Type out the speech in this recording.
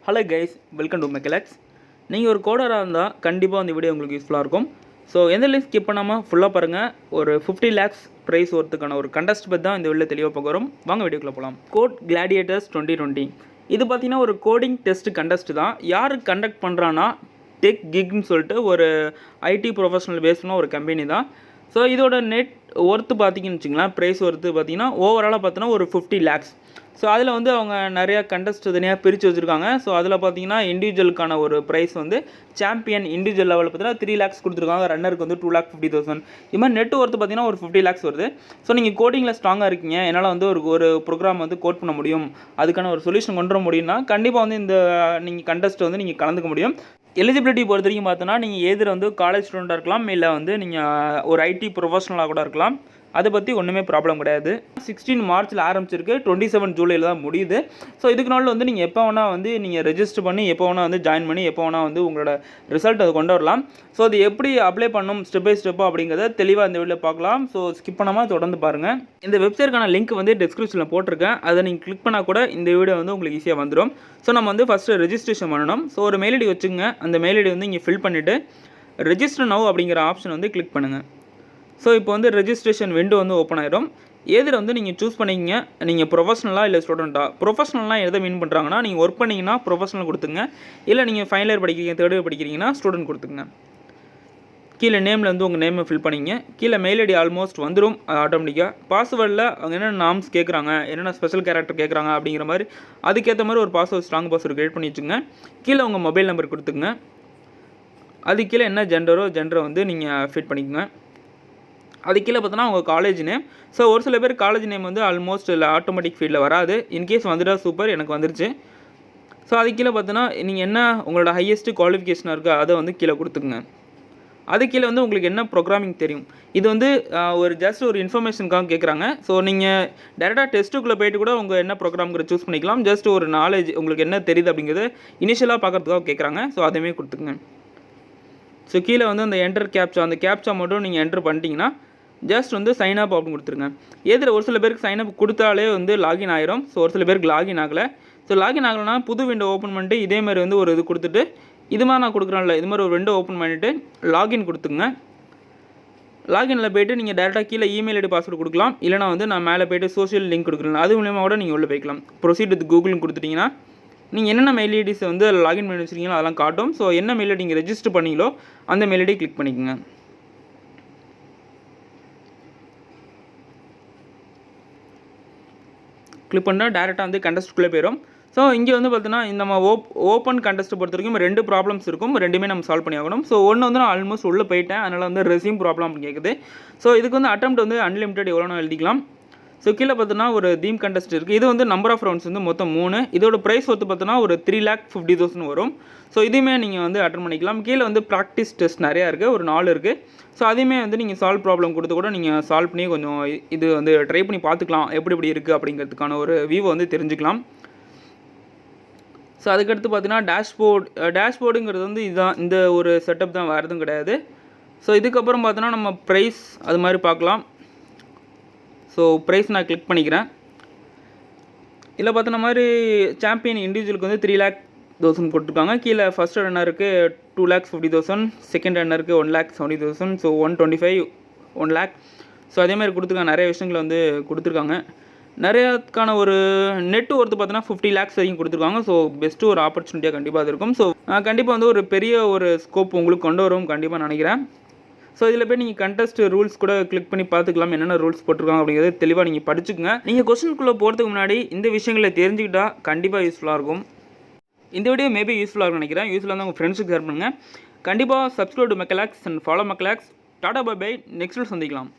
Hello guys, welcome to Mechalex. நீங்கள் ஒரு கோடராக இருந்தால் கண்டிப்பாக அந்த வீடியோ உங்களுக்கு யூஸ்ஃபுல்லாக இருக்கும். ஸோ எந்த லிங்க் ஸ்கிப் பண்ணாமல் ஃபுல்லாக பாருங்கள். ஒரு 50 lakhs ப்ரைஸ் ஒர்த்துக்கான ஒரு கண்டஸ்ட் பற்றி தான் இந்த வீடியோ தெளிவாக பார்க்க வரும். வாங்க வீடியோக்குள்ளே போகலாம். கோட் கிளாடியேட்டர்ஸ் 2020 இது பார்த்தீங்கன்னா ஒரு கோடிங் டெஸ்ட் கண்டஸ்ட் தான். யார் கண்டக்ட் பண்ணுறான்னா டெக்கிக்னு சொல்லிட்டு ஒரு ஐடி ப்ரொஃபஷனல் பேஸ்டான ஒரு கம்பெனி தான். ஸோ இதோட நெட் ஒர்த்து பார்த்தீங்கன்னு வச்சுங்களேன், ப்ரைஸ் ஒர்த்து பார்த்தீங்கன்னா ஓவராலாக பார்த்தீங்கன்னா ஒரு 50 lakhs. ஸோ அதில் வந்து அவங்க நிறையா கண்டஸ்ட் தனியாக பிரித்து வச்சுருக்காங்க. ஸோ அதில் பார்த்தீங்கன்னா இண்டிவிஜுவலுக்கான ஒரு ப்ரைஸ் வந்து சாம்பியன் இண்டிவிஜுவல் லெவலில் பார்த்தீங்கன்னா 3 lakhs கொடுத்துருக்காங்க. ரன்னருக்கு வந்து 2,50,000. இது மாதிரி நெட் ஒர்த்து பார்த்தீங்கன்னா ஒரு 50 lakhs வருது. ஸோ நீங்கள் கோடிங்கில் ஸ்ட்ராங்காக இருக்கீங்க, என்னால் வந்து ஒரு ப்ரோக்ராம் வந்து கோட் பண்ண முடியும், அதுக்கான ஒரு சொல்யூஷன் கொண்டு வர முடியும்னா கண்டிப்பாக வந்து இந்த நீங்கள் கண்டஸ்ட் வந்து நீங்கள் கலந்துக்க முடியும். எலிஜிபிலிட்டி பொறுத்த வரைக்கும் பார்த்தோன்னா நீங்கள் எதிர் வந்து காலேஜ் ஸ்டூடெண்ட்டாக இருக்கலாம், இல்லை வந்து நீங்கள் ஒரு ஐடி ப்ரொஃபஷனலாக கூட இருக்கலாம். அதை பற்றி ஒன்றுமே ப்ராப்ளம் கிடையாது. 16 மார்ச்சில் ஆரம்பிச்சிருக்கு, 27 ஜூலையில் தான் முடியுது. ஸோ இதுக்கு நாள் வந்து நீங்கள் எப்போ வேணால் வந்து நீங்கள் ரெஜிஸ்டர் பண்ணி எப்போ வேணால் வந்து ஜாயின் பண்ணி எப்போ வேணால் வந்து உங்களோட ரிசல்ட் அதை கொண்டு வரலாம். ஸோ அது எப்படி அப்ளை பண்ணணும் ஸ்டெப் பை ஸ்டெப்பாக அப்படிங்கிறத தெளிவாக இந்த வீடியோவில் பார்க்கலாம். ஸோ ஸ்கிப் பண்ணாமல் தொடர்ந்து பாருங்கள். இந்த வெப்சைட்டுக்கான லிங்க் வந்து டிஸ்கிரிப்ஷனில் போட்டிருக்கேன். அதை நீங்கள் கிளிக் பண்ணால் கூட இந்த வீடியோ வந்து உங்களுக்கு ஈஸியாக வந்துடும். ஸோ நம்ம வந்து ஃபஸ்ட்டு ரெஜிஸ்ட்ரேஷன் பண்ணணும். ஸோ ஒரு மெயில் ஐடி வச்சுங்க. அந்த மெயில் ஐடி வந்து இங்கே ஃபில் பண்ணிவிட்டு ரெஜிஸ்டர் நவ் அப்படிங்கிற ஆப்ஷன் வந்து கிளிக் பண்ணுங்கள். ஸோ இப்போ வந்து ரெஜிஸ்ட்ரேஷன் விண்டோ வந்து ஓப்பன் ஆகிடும். எதில் வந்து நீங்கள் சூஸ் பண்ணிக்கிங்க, நீங்கள் ப்ரொஃபஷனலாக இல்லை ஸ்டூடெண்ட்டாக. ப்ரொஃபஷனல்லாம் எதை மீன் பண்ணுறாங்கன்னா, நீங்கள் ஒர்க் பண்ணிங்கன்னா ப்ரொஃபஷனல் கொடுத்துங்க, இல்லை நீங்கள் ஃபைனல் இயர் படிக்கிறீங்க, தேர்ட் இயர் படிக்கிறீங்கன்னா ஸ்டூடெண்ட் கொடுத்துங்க. கீழே நேமில் வந்து உங்கள் நேமை ஃபில் பண்ணிங்க. கீழே மெயில் ஐடி ஆல்மோஸ்ட் வந்துடும் ஆட்டோமேட்டிக்காக. பாஸ்வேர்டில் அவங்க என்னென்ன நாம்ஸ் கேட்குறாங்க, என்னென்ன ஸ்பெஷல் கேரக்டர் கேட்குறாங்க அப்படிங்கிற மாதிரி அதுக்கேற்ற மாதிரி ஒரு பாஸ்வேர்ட் ஸ்ட்ராங் பாஸ்வேர்டு க்ரியேட் பண்ணி வச்சுங்க. கீழே உங்கள் மொபைல் நம்பர் கொடுத்துங்க. அது கீழே என்ன ஜெண்டரை வந்து நீங்கள் ஃபிட் பண்ணிக்கோங்க. அது கீழே பார்த்தோன்னா உங்கள் காலேஜ் நேம். ஸோ ஒரு சில பேர் காலேஜ் நேம் வந்து ஆல்மோஸ்ட் இல்லை ஆட்டோமேட்டிக் ஃபீல்டில் வராது. இன்கேஸ் வந்துட்டா சூப்பர், எனக்கு வந்துருச்சு. ஸோ அது கீழே பார்த்தோன்னா நீங்கள் என்ன உங்களோட ஹையஸ்ட்டு குவாலிஃபிகேஷனாக இருக்கோ அதை வந்து கீழே கொடுத்துக்குங்க. அது கீழே வந்து உங்களுக்கு என்ன ப்ரோக்ராமிங் தெரியும், இது வந்து ஒரு ஜஸ்ட் ஒரு இன்ஃபர்மேஷனுக்காக கேட்குறாங்க. ஸோ நீங்கள் டேரெக்டாக டெஸ்ட்டுக்குள்ளே போய்ட்டு கூட உங்கள் என்ன ப்ரோக்ராம்ங்கிற சூஸ் பண்ணிக்கலாம். ஜஸ்ட் ஒரு நாலேஜ் உங்களுக்கு என்ன தெரியுது அப்படிங்கிறது இனிஷியலாக பார்க்குறதுக்காக கேட்குறாங்க. ஸோ அதையுமே கொடுத்துக்குங்க. ஸோ கீழே வந்து அந்த என்டர் கேப்சா, அந்த கேப்சா மட்டும் நீங்கள் என்டர் பண்ணிட்டீங்கன்னா ஜஸ்ட் வந்து சைன் அப் அப்படின்னு கொடுத்துருங்க. எதில் ஒரு சில பேருக்கு சைன் அப் கொடுத்தாலே வந்து லாகின் ஆயிரும். ஸோ ஒரு சில பேருக்கு லாகின் ஆகலை. ஸோ லாகின் ஆகலைன்னா புது விண்டோ ஓப்பன் பண்ணிட்டு இதேமாதிரி வந்து ஒரு இது கொடுத்துட்டு இது மாதிரி நான் கொடுக்குறேன்ல, இது மாதிரி ஒரு விண்டோ ஓப்பன் பண்ணிவிட்டு லாகின் கொடுத்துங்க. லாகினில் போய்ட்டு நீங்கள் டேரெக்டாக கீழே இமெயில் ஐடி பாஸ்வேர்டு கொடுக்கலாம், இல்லைனா வந்து நான் மேலே போய்ட்டு சோஷியல் லிங்க் கொடுக்குறேன், அது மூலியமாக கூட நீங்கள் உள்ளே போய்க்கலாம். ப்ரொசீட் வித் கூகுள்னு கொடுத்துட்டிங்கன்னா நீங்கள் என்னென்ன மெயில் ஐடிஸ் வந்து லாகின் பண்ணி வச்சுருக்கீங்களோ அதெல்லாம் காட்டும். ஸோ என்ன மெயில் ஐடி நீங்கள் ரெஜிஸ்டர் பண்ணீங்களோ அந்த மெயில் ஐடி கிளிக் பண்ணிக்கோங்க. கிளிக் பண்ணால் டேரெக்டாக வந்து கண்டஸ்ட்டுக்குள்ளே போயிடும். ஸோ இங்கே வந்து பார்த்தீங்கன்னா இந்த நம்ம ஓப்பன் கண்டஸ்ட் பொறுத்த வரைக்கும் 2 ப்ராப்ளம்ஸ் இருக்கும். ரெண்டுமே நம்ம சால்வ் பண்ணி ஆகணும். ஸோ ஒன்று வந்து நான் ஆல்மோஸ்ட் உள்ளே போயிட்டேன், அதனால் வந்து ரெஸ்யூம் ப்ராப்ளம் அப்படின்னு கேட்குது. ஸோ இதுக்கு வந்து அட்டெம்ப்ட் வந்து அன்லிமிட்டட் எவ்வளோனா எழுதிக்கலாம். ஸோ கீழே பார்த்தோன்னா ஒரு தீம் கண்டஸ்ட் இருக்குது. இது வந்து நம்பர் ஆஃப் ரவுண்ட்ஸ் வந்து மொத்தம் 3. இதோட ப்ரைஸ் வந்து பார்த்தோன்னா ஒரு 3,50,000 வரும். ஸோ இதுவுமே நீங்கள் வந்து அட்டன் பண்ணிக்கலாம். கீழே வந்து ப்ராக்டிஸ் டெஸ்ட் நிறையா இருக்குது, ஒரு 4 இருக்குது. ஸோ அதையுமே வந்து நீங்கள் சால்வ் ப்ராப்ளம் கொடுத்து கூட நீங்கள் சால்வ் பண்ணி கொஞ்சம் இது வந்து ட்ரை பண்ணி பார்த்துக்கலாம், எப்படி இருக்குது அப்படிங்கிறதுக்கான ஒரு வியூவை வந்து தெரிஞ்சுக்கலாம். ஸோ அதுக்கடுத்து பார்த்தீங்கன்னா டேஷ்போர்டுங்கிறது வந்து இதுதான், இந்த ஒரு செட்டப் தான், வேறு எதுவும் கிடையாது. ஸோ இதுக்கப்புறம் பார்த்தோன்னா நம்ம ப்ரைஸ் அது மாதிரி பார்க்கலாம். ஸோ ப்ரைஸ் நான் கிளிக் பண்ணிக்கிறேன். இதில் பார்த்தோன்னா மாதிரி சாம்பியன் இண்டிவிஜுவலுக்கு வந்து 3,00,000 கொடுத்துருக்காங்க. கீழே ஃபஸ்ட் ரன்னருக்கு 2,50,000, செகண்ட் ரன்னருக்கு 1,70,000, ஸோ 125, 1 lakh. ஸோ அதேமாதிரி கொடுத்துருக்காங்க. நிறைய விஷயங்களை வந்து கொடுத்துருக்காங்க. நிறையாக்கான ஒரு நெட் ஒர்த்து பார்த்தோன்னா 50 lakhs வரைக்கும் கொடுத்துருக்காங்க. ஸோ பெஸ்ட்டு ஒரு ஆப்பர்ச்சுனிட்டியாக கண்டிப்பாக அது இருக்கும். ஸோ கண்டிப்பாக வந்து ஒரு பெரிய ஒரு ஸ்கோப் உங்களுக்கு கொண்டு வரும் கண்டிப்பாக நினைக்கிறேன். ஸோ இதில் போய் நீங்கள் கண்டஸ்ட் ரூல்ஸ் கூட கிளிக் பண்ணி பார்த்துக்கலாம், என்னென்ன ரூல்ஸ் போட்டிருக்காங்க அப்படிங்கிறது தெளிவாக நீங்கள் படிச்சுக்கங்க. நீங்கள் கொஸ்டினுக்குள்ளே போகிறதுக்கு முன்னாடி இந்த விஷயங்களை தெரிஞ்சுக்கிட்டால் கண்டிப்பாக யூஸ்ஃபுல்லாக இருக்கும். இந்த வீடியோ மேபி யூஸ்ஃபுல்லாக இருக்கும்னு நினைக்கிறேன். யூஸ்ஃபுல்லாக இருந்தால் உங்கள் ஃப்ரெண்ட்ஸுக்கு ஷேர் பண்ணுங்கள். கண்டிப்பாக subscribe to MECHALEX and follow MECHALEX. Tata bye bye. நெக்ஸ்ட்டில் சந்திக்கலாம்.